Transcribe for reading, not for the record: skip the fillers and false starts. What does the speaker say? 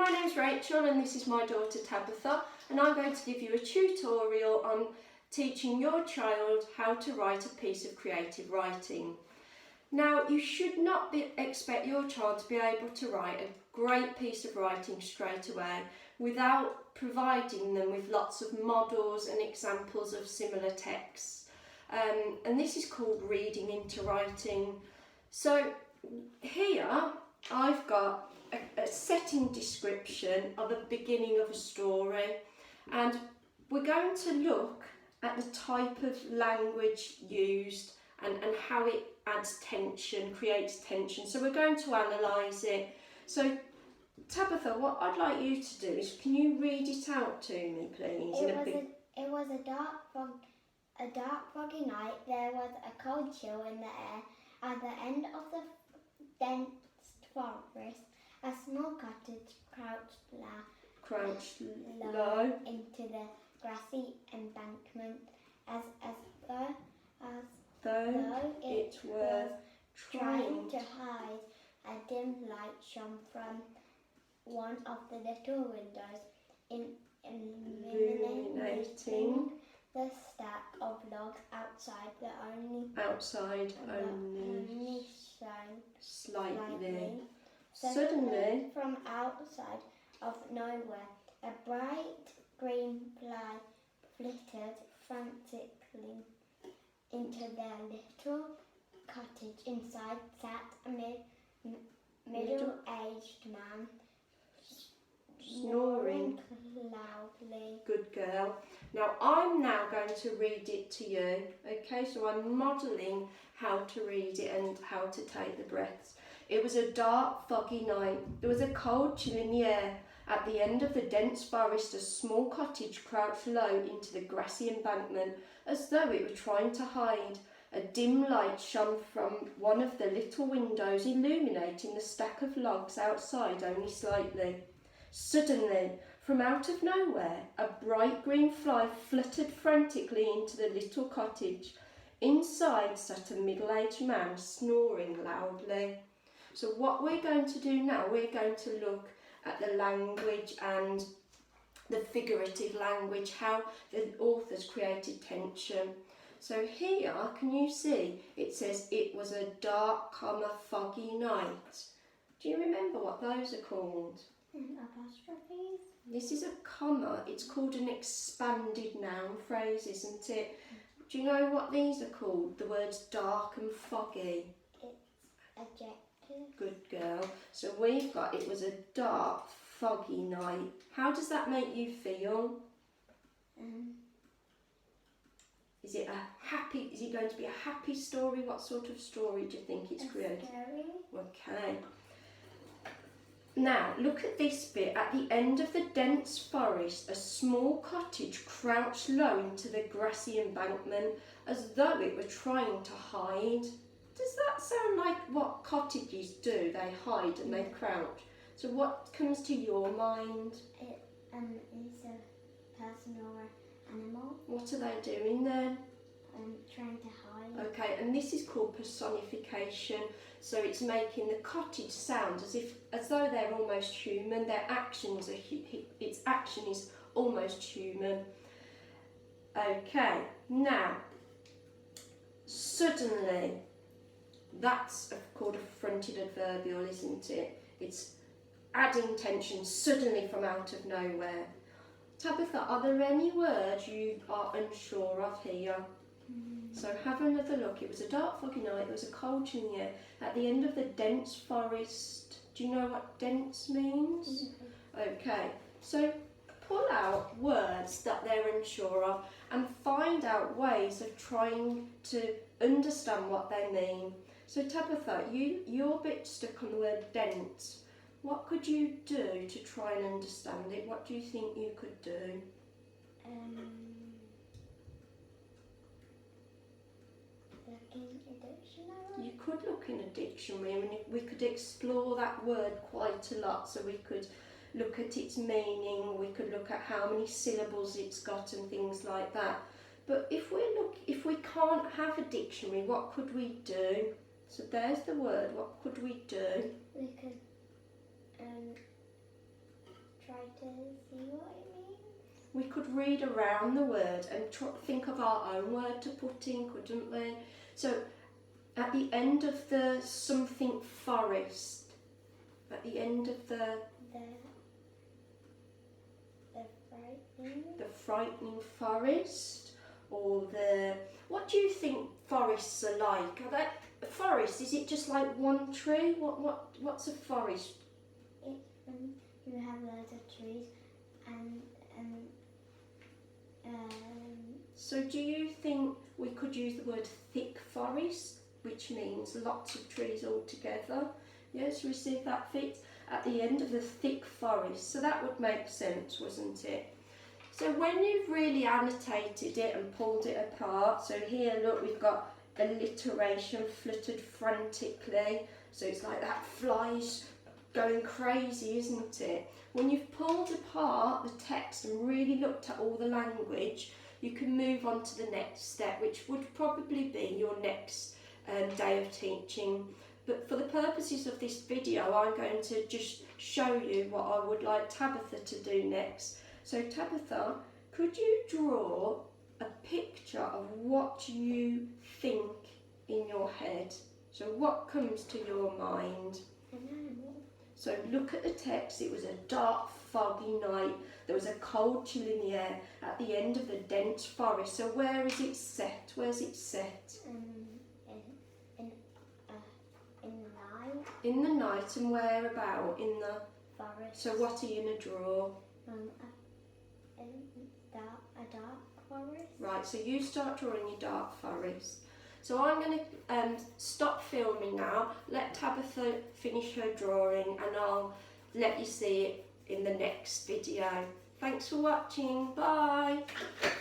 my name's Rachel and this is my daughter Tabitha, and I'm going to give you a tutorial on teaching your child how to write a piece of creative writing. Now, you should not expect your child to be able to write a great piece of writing straight away without providing them with lots of models and examples of similar texts. And this is called reading into writing. So here I've got a setting description of the beginning of a story, and we're going to look at the type of language used and how it adds tension, creates tension. So we're going to analyse it. So Tabitha, what I'd like you to do is, can you read it out to me, please? It was a dark foggy night. There was a cold chill in the air. At the end of the dense forest, a small cottage crouched low into the grassy embankment, as though it was trying to hide. A dim light shone from one of the little windows, illuminating the stack of logs outside. Only shone slightly. Suddenly, from outside of nowhere, a bright green fly flittered frantically into their little cottage. Inside sat a middle-aged man, snoring loudly. Good girl. Now I'm now going to read it to you. Okay, so I'm modelling how to read it and how to take the breaths. It was a dark, foggy night. There was a cold chill in the air. At the end of the dense forest, a small cottage crouched low into the grassy embankment, as though it were trying to hide. A dim light shone from one of the little windows, illuminating the stack of logs outside only slightly. Suddenly, from out of nowhere, a bright green fly fluttered frantically into the little cottage. Inside sat a middle-aged man, snoring loudly. So what we're going to do now, we're going to look at the language and the figurative language, how the authors created tension. So here, can you see, it says it was a dark, foggy night. Do you remember what those are called? Apostrophes. This is a comma. It's called an expanded noun phrase, isn't it? Do you know what these are called? The words dark and foggy. It's adjective. Good girl. So we've got, it was a dark, foggy night. How does that make you feel? Is it going to be a happy story? What sort of story do you think it's creating? Scary. Okay. Now, look at this bit. At the end of the dense forest, a small cottage crouched low into the grassy embankment, as though it were trying to hide. Does that sound like what cottages do? They hide and they crouch. So what comes to your mind? It is a person or animal. What are they doing then? Trying to hide. Okay, and this is called personification. So it's making the cottage sound as though they're almost human. Their actions are its action is almost human. Okay, now suddenly, that's called a fronted adverbial, isn't it? It's adding tension suddenly from out of nowhere. Tabitha, are there any words you are unsure of here? So have another look. It was a dark, foggy night. There was a cold chill in the air. At the end of the dense forest. Do you know what dense means? Okay, so pull out words that they're unsure of and find out ways of trying to understand what they mean. So Tabitha, you're a bit stuck on the word dense. What could you do to try and understand it? What do you think you could do? Look in a dictionary. You could look in a dictionary, and we could explore that word quite a lot. So we could look at its meaning, we could look at how many syllables it's got and things like that. But if we can't have a dictionary, what could we do? So there's the word. What could we do? We could try to see what it means? We could read around the word and think of our own word to put in, couldn't we? So at the end of the something forest, at the end of the frightening forest, or what do you think forests are like? Are they a forest? Is it just like one tree? What's a forest? It's when you have loads of trees and so do you think we could use the word thick forest, which means lots of trees all together? Yes, we see if that fits. At the end of the thick forest. So that would make sense, wouldn't it? So when you've really annotated it and pulled it apart, so here look, we've got alliteration fluttered frantically. So it's like that fly's going crazy, isn't it? When you've pulled apart the text and really looked at all the language, you can move on to the next step, which would probably be your next day of teaching. But for the purposes of this video, I'm going to just show you what I would like Tabitha to do next. So Tabitha, could you draw a picture of what you think in your head? So what comes to your mind? So look at the text. It was a dark, foggy night. There was a cold chill in the air at the end of the dense forest. So where is it set? Where's it set? In the night, and where about? In the forest. So what are you going to draw? A dark forest. Right, so you start drawing your dark forest. So I'm going to stop filming now, let Tabitha finish her drawing, and I'll let you see it in the next video. Thanks for watching, bye!